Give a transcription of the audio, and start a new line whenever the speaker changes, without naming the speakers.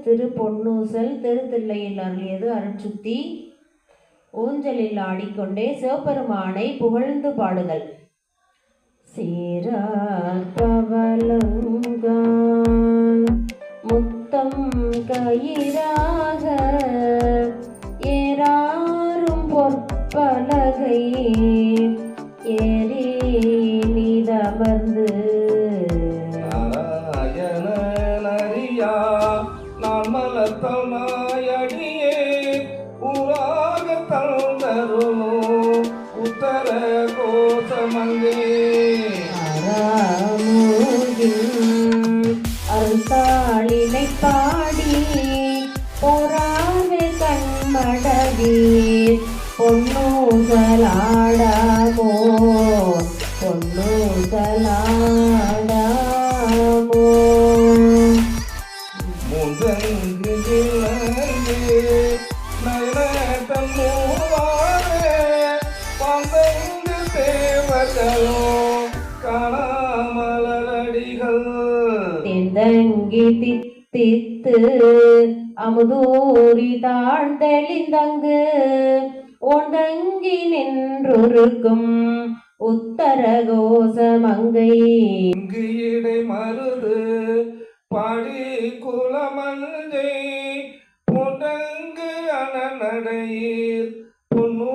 திரு பொன்னூசல் திருத்தில்லையில் அருளியது அருட்சுத்தி. ஊஞ்சலில் ஆடிக்கொண்டே சிவபெருமானை புகழ்ந்து பாடுதல். சீரார் பவளங்கால் முத்தம் கயிறாக ஏறாரும் பொற்பலகை ஏறி நீதமர்ந்து
நாமலத்தமாயடியே ஊராக தந்தரோ உத்தர கோசமங்கே
அருள்தாளினை பாடி போராவே கண்மடவீர் பொன்னூசலாடாமோ பொன்னூசலாடாமோ
மூன்றங்கு நயனத்தன் மூவாரே பந்தங்கு தேவர்களோ காணாமலடிகள்
தெந்தங்கி தித்தித்து அமுதூரி தாழ்ந்தெளிந்தங்கு ஓந்தங்கி நின்றொருக்கும் உத்தர கோசமங்கை
இங்கு இடை மருது பாடி குலமஞ்சை பொன்னங்கு அனநடையீர் பொன்னூ